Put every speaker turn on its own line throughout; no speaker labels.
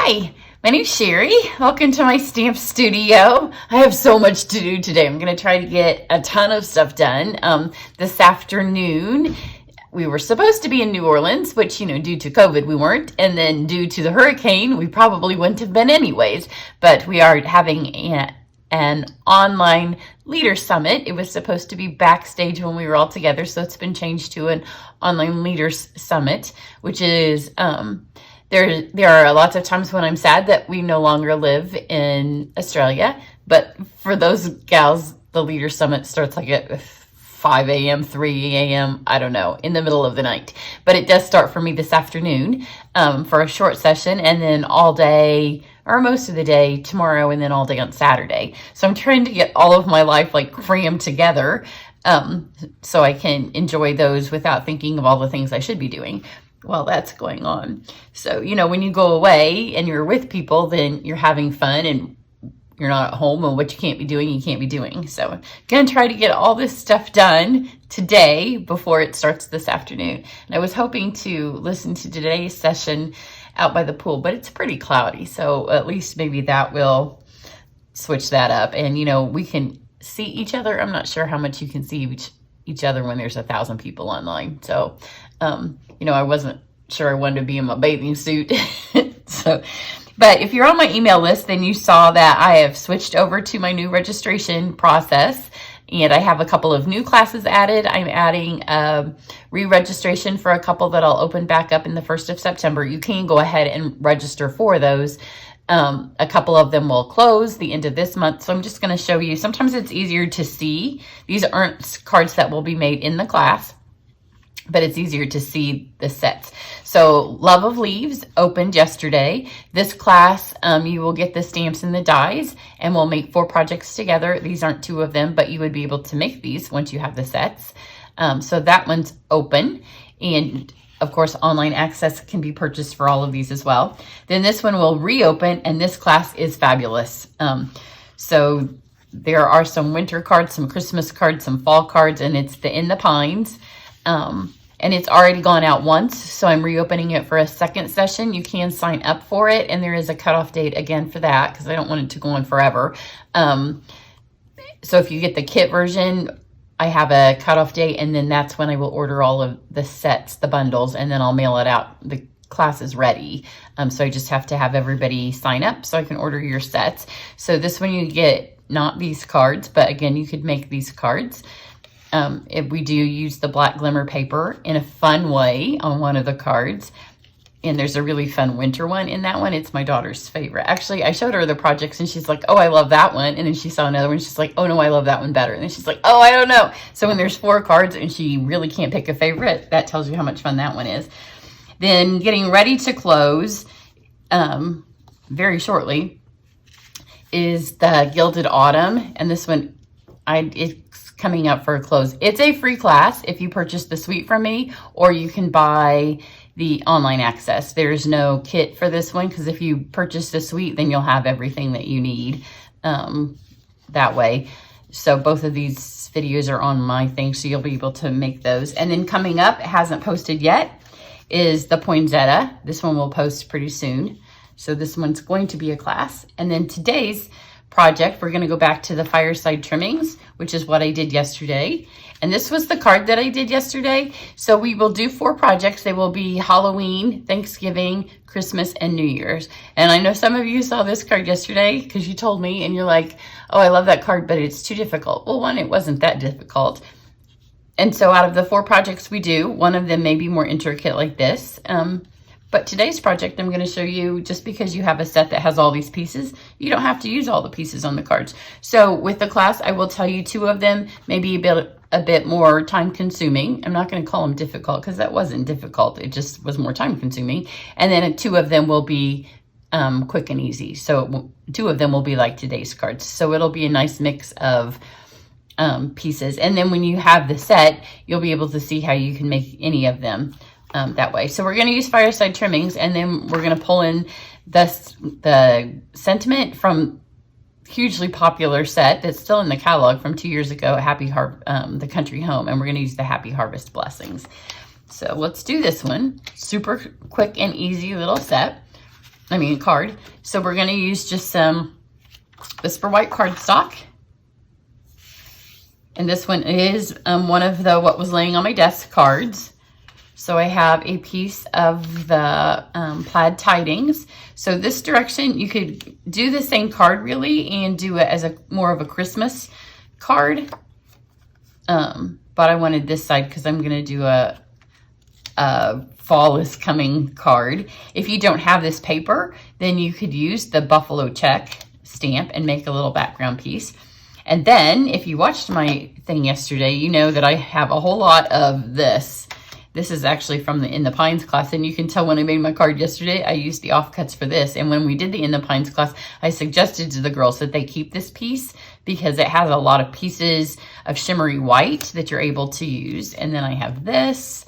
Hi, my name's Cheri. Welcome to my stamp studio. I have so much to do today. I'm going to try to get a ton of stuff done. This afternoon, we were supposed to be in New Orleans, which, due to COVID, we weren't. And then due to the hurricane, we probably wouldn't have been anyways. But we are having an online leader summit. It was supposed to be backstage when we were all together, so it's been changed to an online leaders summit, which is there are lots of times when I'm sad that we no longer live in Australia, but for those gals, the leader summit starts like at 5 a.m., 3 a.m., I don't know, in the middle of the night. But it does start for me this afternoon for a short session, and then all day or most of the day tomorrow, and then all day on Saturday. So I'm trying to get all of my life like crammed together so I can enjoy those without thinking of all the things I should be doing while that's going on. So, when you go away and you're with people, then you're having fun and you're not at home, and what you can't be doing, you can't be doing. So I'm going to try to get all this stuff done today before it starts this afternoon. And I was hoping to listen to today's session out by the pool, but it's pretty cloudy. So at least maybe that will switch that up. And, we can see each other. I'm not sure how much you can see each other when there's 1,000 people online. So, I wasn't sure I wanted to be in my bathing suit. But if you're on my email list, then you saw that I have switched over to my new registration process, and I have a couple of new classes added. I'm adding re-registration for a couple that I'll open back up in the 1st of September. You can go ahead and register for those. A couple of them will close the end of this month. So I'm just going to show you. Sometimes it's easier to see. These aren't cards that will be made in the class, but it's easier to see the sets. So Love of Leaves opened yesterday. This class, you will get the stamps and the dies, and we'll make 4 projects together. These aren't 2 of them, but you would be able to make these once you have the sets. So that one's open. And of course, online access can be purchased for all of these as well. Then this one will reopen, and this class is fabulous. So there are some winter cards, some Christmas cards, some fall cards, and it's the In the Pines. And it's already gone out once, so I'm reopening it for a second session. You can sign up for it, and there is a cutoff date again for that because I don't want it to go on forever. So if you get the kit version, I have a cutoff date, and then that's when I will order all of the sets, the bundles, and then I'll mail it out. The class is ready. So I just have to have everybody sign up so I can order your sets. So this one you get not these cards, but again, you could make these cards. If we do use the black glimmer paper in a fun way on one of the cards. And there's a really fun winter one in that one. It's my daughter's favorite. Actually, I showed her the projects and she's like, oh, I love that one. And then she saw another one. She's like, oh no, I love that one better. And then she's like, oh, I don't know. So when there's 4 cards and she really can't pick a favorite, that tells you how much fun that one is. Then getting ready to close very shortly is the Gilded Autumn. And this one, it's coming up for a close. It's a free class if you purchase the suite from me, or you can buy the online access. There's no kit for this one because if you purchase the suite, then you'll have everything that you need that way. So both of these videos are on my thing, so you'll be able to make those. And then coming up, it hasn't posted yet, is the Poinsettia. This one will post pretty soon. So this one's going to be a class. And then today's project, we're going to go back to the Fireside Trimmings, which is what I did yesterday. And this was the card that I did yesterday. So we will do 4 projects. They will be Halloween, Thanksgiving, Christmas, and New Year's. And I know some of you saw this card yesterday because you told me and you're like, oh, I love that card, but it's too difficult. Well, one, it wasn't that difficult. And so out of the 4 projects we do, one of them may be more intricate like this. But today's project, I'm going to show you, just because you have a set that has all these pieces, you don't have to use all the pieces on the cards. So with the class, I will tell you 2 of them, maybe a bit more time consuming. I'm not going to call them difficult because that wasn't difficult. It just was more time consuming. And then 2 of them will be quick and easy. So 2 of them will be like today's cards. So it'll be a nice mix of pieces. And then when you have the set, you'll be able to see how you can make any of them that way. So we're going to use Fireside Trimmings, and then we're going to pull in the sentiment from hugely popular set that's still in the catalog from 2 years ago, The Country Home, and we're going to use the Happy Harvest Blessings. So let's do this one. Super quick and easy little set. card. So we're going to use just some Whisper White cardstock. And this one is one of the what was laying on my desk cards. So I have a piece of the plaid tidings. So this direction, you could do the same card really and do it as a more of a Christmas card. But I wanted this side because I'm going to do a fall is coming card. If you don't have this paper, then you could use the buffalo check stamp and make a little background piece. And then if you watched my thing yesterday, you know that I have a whole lot of this. This is actually from the In the Pines class, and you can tell when I made my card yesterday, I used the offcuts for this. And when we did the In the Pines class, I suggested to the girls that they keep this piece because it has a lot of pieces of shimmery white that you're able to use. And then I have this,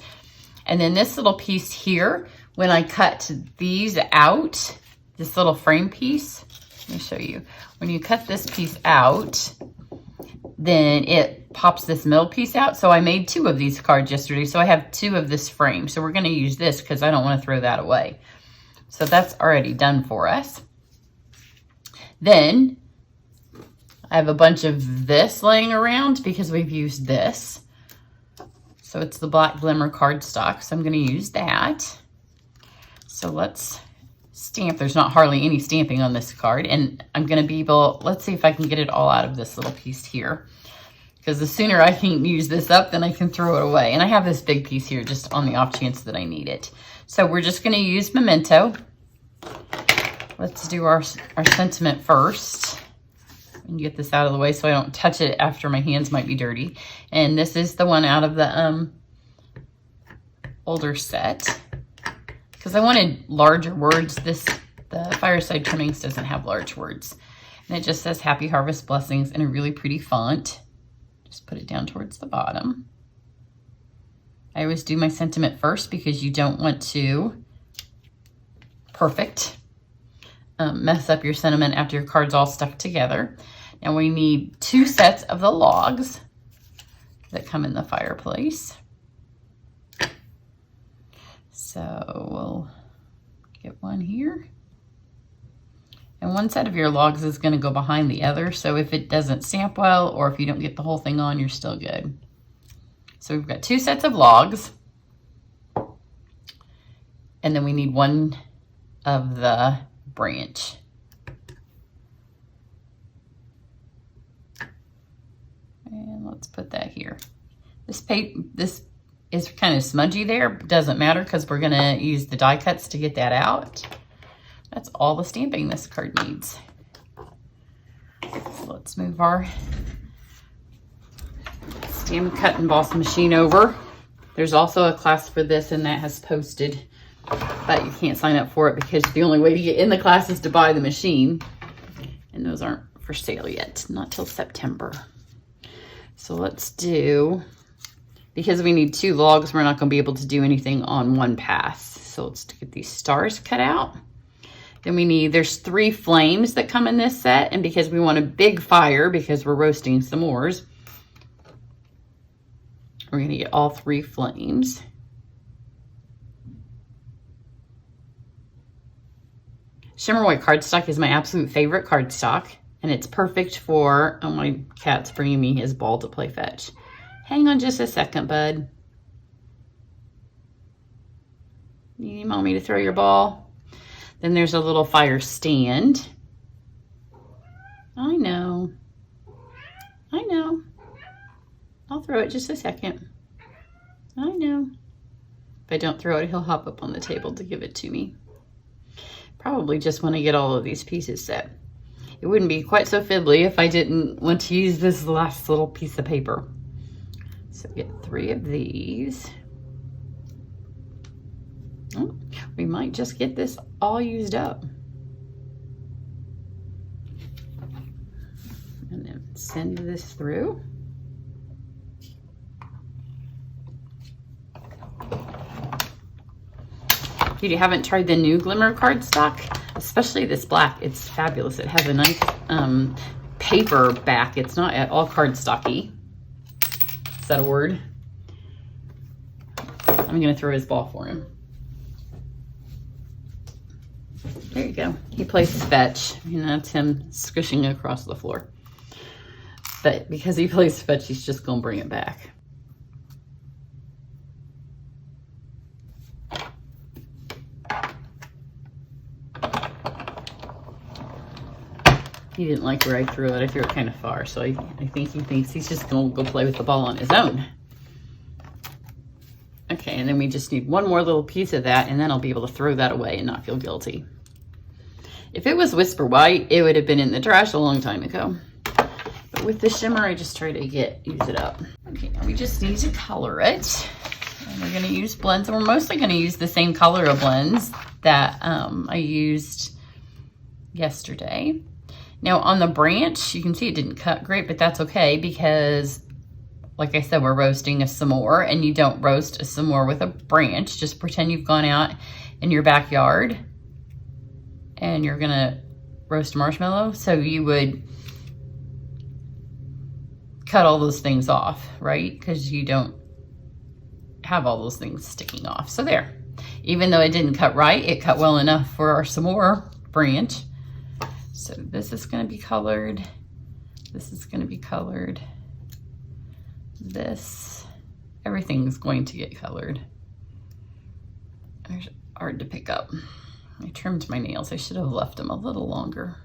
and then this little piece here, when I cut these out, this little frame piece, let me show you. When you cut this piece out, then it pops this middle piece out. So I made 2 of these cards yesterday. So I have 2 of this frame. So we're going to use this because I don't want to throw that away. So that's already done for us. Then I have a bunch of this laying around because we've used this. So it's the Black Glimmer cardstock. So I'm going to use that. So let's stamp. There's not hardly any stamping on this card. And I'm going to be able, let's see if I can get it all out of this little piece here. Because the sooner I can use this up, then I can throw it away. And I have this big piece here just on the off chance that I need it. So we're just going to use Memento. Let's do our sentiment first. And get this out of the way so I don't touch it after my hands might be dirty. And this is the one out of the older set. Because I wanted larger words. The Fireside Trimmings doesn't have large words. And it just says Happy Harvest Blessings in a really pretty font. Just put it down towards the bottom. I always do my sentiment first because you don't want to mess up your sentiment after your card's all stuck together. And we need 2 sets of the logs that come in the fireplace. So we'll get one here. And one set of your logs is going to go behind the other. So if it doesn't stamp well, or if you don't get the whole thing on, you're still good. So we've got 2 sets of logs. And then we need 1 of the branch. And let's put that here. This is kind of smudgy there, but doesn't matter because we're going to use the die cuts to get that out. That's all the stamping this card needs. So let's move our stamp cut and emboss machine over. There's also a class for this, and that has posted, but you can't sign up for it because the only way to get in the class is to buy the machine. And those aren't for sale yet, not till September. So let's do, because we need 2 logs, we're not going to be able to do anything on one pass. So let's get these stars cut out. Then we need, there's 3 flames that come in this set. And because we want a big fire, because we're roasting s'mores, we're going to get all 3 flames. Shimmer White cardstock is my absolute favorite cardstock. And it's perfect for, oh, my cat's bringing me his ball to play fetch. Hang on just a second, bud. You need mommy to throw your ball? Then there's a little fire stand. I know. I know. I'll throw it just a second. I know. If I don't throw it, he'll hop up on the table to give it to me. Probably just want to get all of these pieces set. It wouldn't be quite so fiddly if I didn't want to use this last little piece of paper. So get 3 of these. Oh, we might just get this all used up. And then send this through. If you haven't tried the new Glimmer cardstock, especially this black, it's fabulous. It has a nice paper back. It's not at all cardstocky. Is that a word? I'm going to throw his ball for him. There you go. He plays fetch. And that's him squishing across the floor. But because he plays fetch, he's just going to bring it back. He didn't like where I threw it. I threw it kind of far. So I think he thinks he's just going to go play with the ball on his own. Okay, and then we just need one more little piece of that, and then I'll be able to throw that away and not feel guilty. If it was Whisper White, it would have been in the trash a long time ago. But with the shimmer, I just try to use it up. Okay, now we just need to color it. And we're gonna use blends, and we're mostly gonna use the same color of blends that I used yesterday. Now on the branch, you can see it didn't cut great, but that's okay because, like I said, we're roasting a s'more, and you don't roast a s'more with a branch. Just pretend you've gone out in your backyard and you're gonna roast a marshmallow. So you would cut all those things off, right? Because you don't have all those things sticking off. So there, even though it didn't cut right, it cut well enough for our s'more branch. So this is gonna be colored. This is gonna be colored. This, everything's going to get colored. It's hard to pick up. I trimmed my nails. I should have left them a little longer.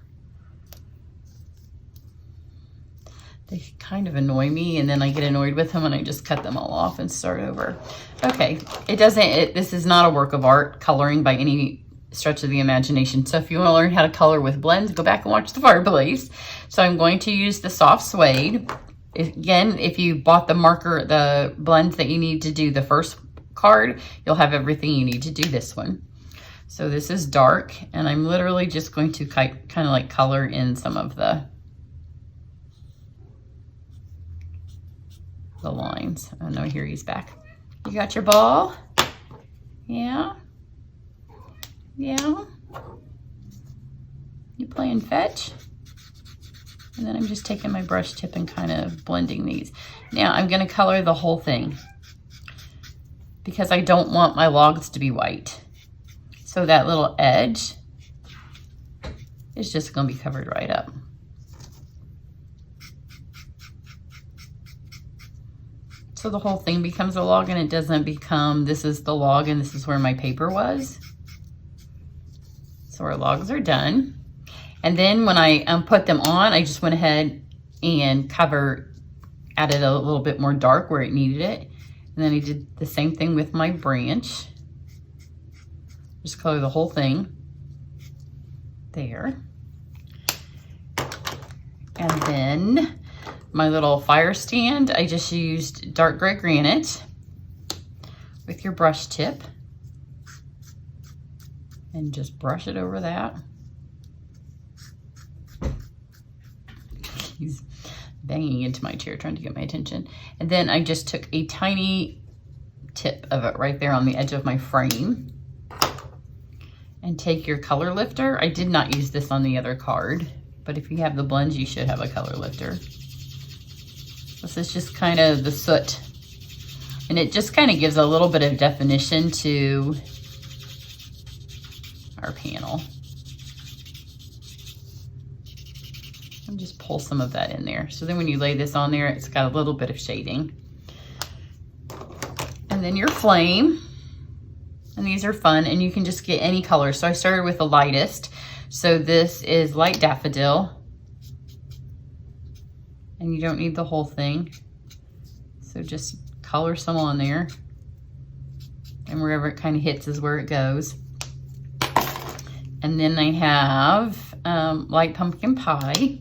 They kind of annoy me, and then I get annoyed with them and I just cut them all off and start over. Okay, this is not a work of art, coloring by any stretch of the imagination. So if you want to learn how to color with blends, go back and watch the fireplace. So I'm going to use the soft suede. Again, if you bought the blends that you need to do the first card, you'll have everything you need to do this one. So this is dark, and I'm literally just going to kind of like color in some of the lines. Oh no, here he's back. You got your ball? Yeah? Yeah? You playing fetch? And then I'm just taking my brush tip and kind of blending these. Now I'm gonna color the whole thing because I don't want my logs to be white. So that little edge is just gonna be covered right up. So the whole thing becomes a log, and it doesn't become, this is the log and this is where my paper was. So our logs are done. And then when I put them on, I just went ahead and added a little bit more dark where it needed it. And then I did the same thing with my branch. Just color the whole thing there. And then my little fire stand, I just used dark gray granite with your brush tip and just brush it over that. He's banging into my chair trying to get my attention. And then I just took a tiny tip of it right there on the edge of my frame. And take your color lifter. I did not use this on the other card, but if you have the blends, you should have a color lifter. This is just kind of the soot. And it just kind of gives a little bit of definition to our panel. And just pull some of that in there. So then when you lay this on there, it's got a little bit of shading. And then your flame. And these are fun, and you can just get any color. So I started with the lightest. So this is light daffodil. And you don't need the whole thing. So just color some on there. And wherever it kind of hits is where it goes. And then I have light pumpkin pie.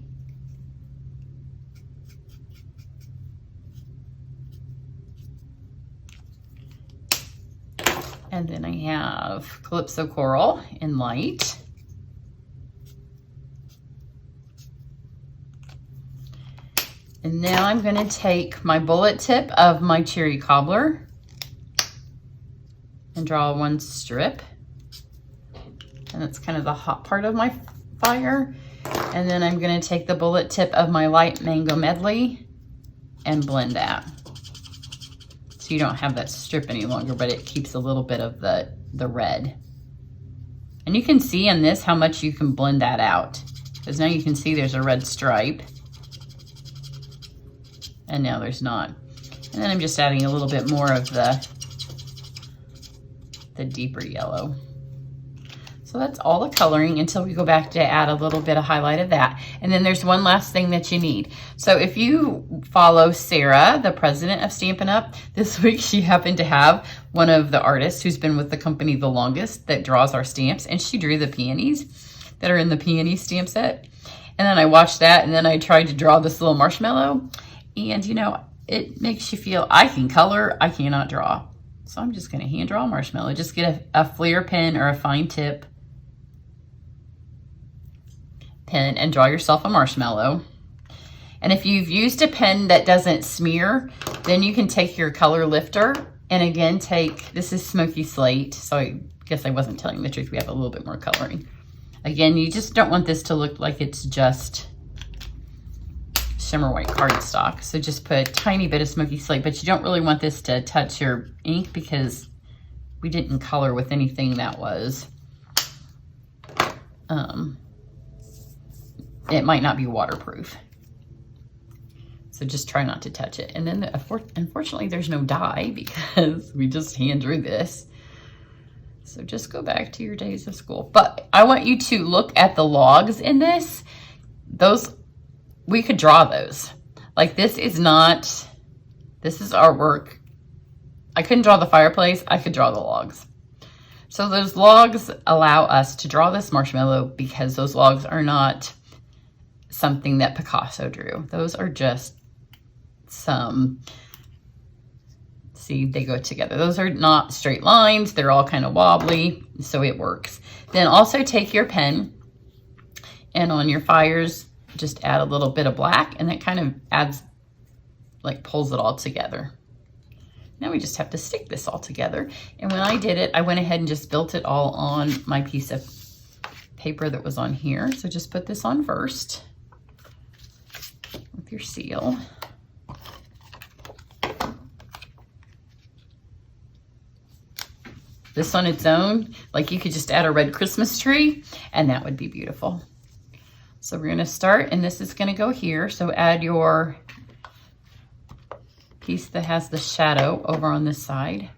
And then I have Calypso Coral in light. And now I'm gonna take my bullet tip of my Cheri cobbler and draw one strip. And that's kind of the hot part of my fire. And then I'm gonna take the bullet tip of my light mango medley and blend that. So you don't have that strip any longer, but it keeps a little bit of the red. And you can see in this how much you can blend that out. Because now you can see there's a red stripe. And now there's not. And then I'm just adding a little bit more of the deeper yellow. So that's all the coloring until we go back to add a little bit of highlight of that. And then there's one last thing that you need. So if you follow Sarah, the president of Stampin' Up, this week she happened to have one of the artists who's been with the company the longest that draws our stamps, and she drew the peonies that are in the peony stamp set. And then I watched that, and then I tried to draw this little marshmallow. And you know, it makes you feel, I can color, I cannot draw. So I'm just gonna hand draw a marshmallow. Just get a Flair pen or a fine tip pen and draw yourself a marshmallow. And if you've used a pen that doesn't smear, then you can take your color lifter and again this is Smoky Slate, so I guess I wasn't telling the truth, we have a little bit more coloring. Again, you just don't want this to look like it's just shimmer white cardstock, so just put a tiny bit of Smoky Slate, but you don't really want this to touch your ink because we didn't color with anything that was it might not be waterproof. So just try not to touch it. And then unfortunately there's no dye because we just hand drew this. So just go back to your days of school. But I want you to look at the logs in this. Those, we could draw those. Like this is artwork. I couldn't draw the fireplace, I could draw the logs. So those logs allow us to draw this marshmallow because those logs are not something that Picasso drew. Those are just some, see, they go together. Those are not straight lines. They're all kind of wobbly, so it works. Then also take your pen and on your fires, just add a little bit of black, and that kind of adds, like pulls it all together. Now we just have to stick this all together. And when I did it, I went ahead and just built it all on my piece of paper that was on here. So just put this on first with your seal. This on its own, like you could just add a red Christmas tree and that would be beautiful. So we're gonna start, and this is gonna go here. So add your piece that has the shadow over on this side.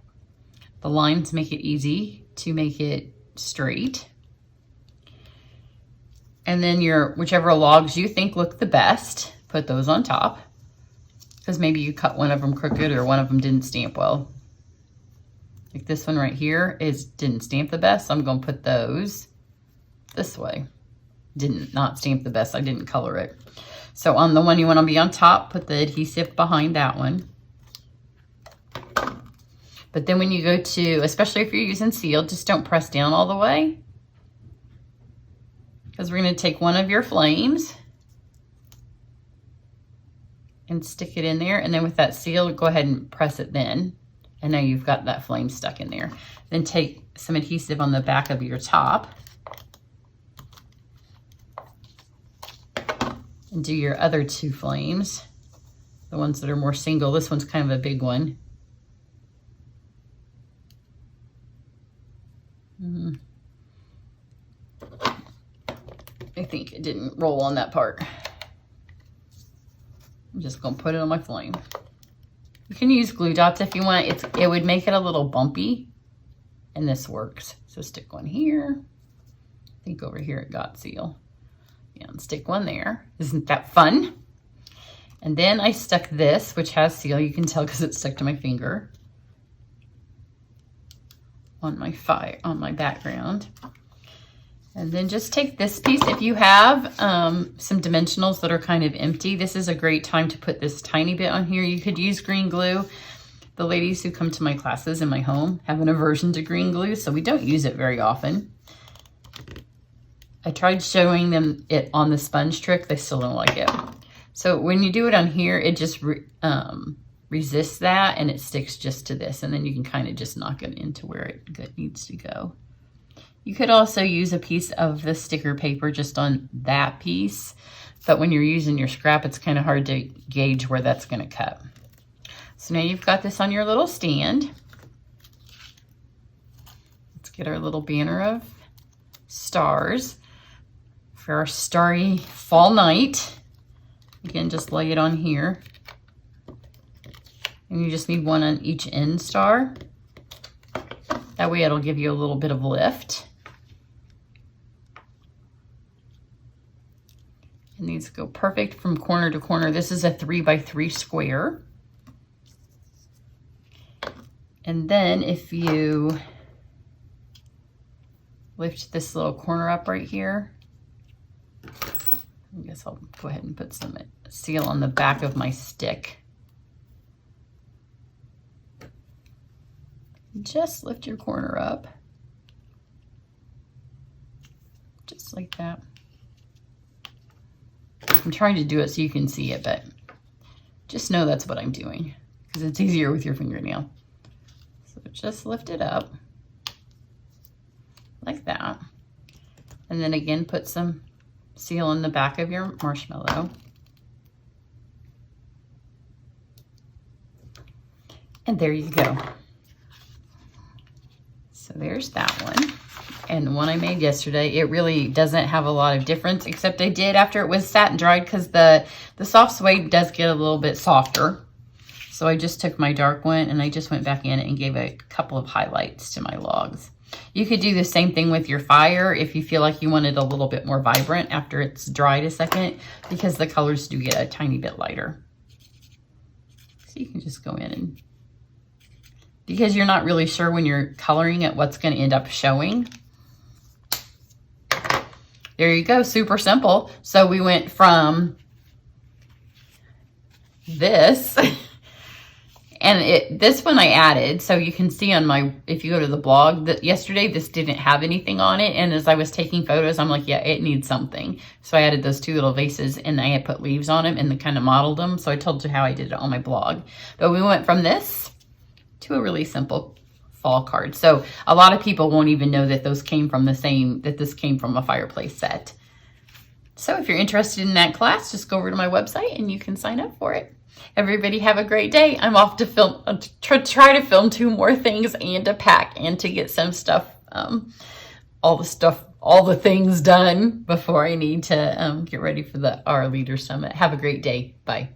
The lines make it easy to make it straight. And then your, whichever logs you think look the best, put those on top. Because maybe you cut one of them crooked or one of them didn't stamp well. Like this one right here didn't stamp the best, so I'm gonna put those this way. Not stamp the best, I didn't color it. So on the one you wanna be on top, put the adhesive behind that one. But then when you go to, especially if you're using sealed, just don't press down all the way. Because we're going to take one of your flames and stick it in there. And then with that seal, go ahead and press it then. And now you've got that flame stuck in there. Then take some adhesive on the back of your top. And do your other two flames. The ones that are more single. This one's kind of a big one. I think it didn't roll on that part. I'm just gonna put it on my flame. You can use glue dots if you want. It would make it a little bumpy, and this works. So stick one here. I think over here it got seal. Yeah, and stick one there. Isn't that fun? And then I stuck this, which has seal. You can tell because it's stuck to my finger. On my background. And then just take this piece. If you have some dimensionals that are kind of empty, this is a great time to put this tiny bit on here. You could use green glue. The ladies who come to my classes in my home have an aversion to green glue, so we don't use it very often. I tried showing them it on the sponge trick. They still don't like it. So when you do it on here, it just resists that and it sticks just to this, and then you can kind of just knock it into where it needs to go. You could also use a piece of the sticker paper just on that piece, but when you're using your scrap, it's kind of hard to gauge where that's going to cut. So now you've got this on your little stand. Let's get our little banner of stars for our starry fall night. Again, just lay it on here. And you just need one on each end star. That way it'll give you a little bit of lift. And these go perfect from corner to corner. This is a 3x3 square. And then if you lift this little corner up right here, I guess I'll go ahead and put some seal on the back of my stick. Just lift your corner up, just like that. I'm trying to do it so you can see it, but just know that's what I'm doing because it's easier with your fingernail. So just lift it up like that. And then again, put some seal in the back of your marshmallow. And there you go. So there's that one. And the one I made yesterday, it really doesn't have a lot of difference, except I did after it was sat and dried because the soft suede does get a little bit softer. So I just took my dark one and I just went back in and gave a couple of highlights to my logs. You could do the same thing with your fire if you feel like you want it a little bit more vibrant after it's dried a second, because the colors do get a tiny bit lighter. So you can just go in and, because you're not really sure when you're coloring it what's going to end up showing. There you go, super simple. So we went from this, and this one I added, so you can see on my, if you go to the blog, that yesterday this didn't have anything on it, and as I was taking photos, I'm like, yeah, it needs something. So I added those two little vases, and I had put leaves on them and kind of modeled them, so I told you how I did it on my blog. But we went from this to a really simple fall card. So a lot of people won't even know that those came from the same, that this came from a fireplace set. So if you're interested in that class, just go over to my website and you can sign up for it. Everybody have a great day. I'm off to film, try to film 2 more things and to pack and to get some stuff, all the things done before I need to get ready for our Leader Summit. Have a great day. Bye.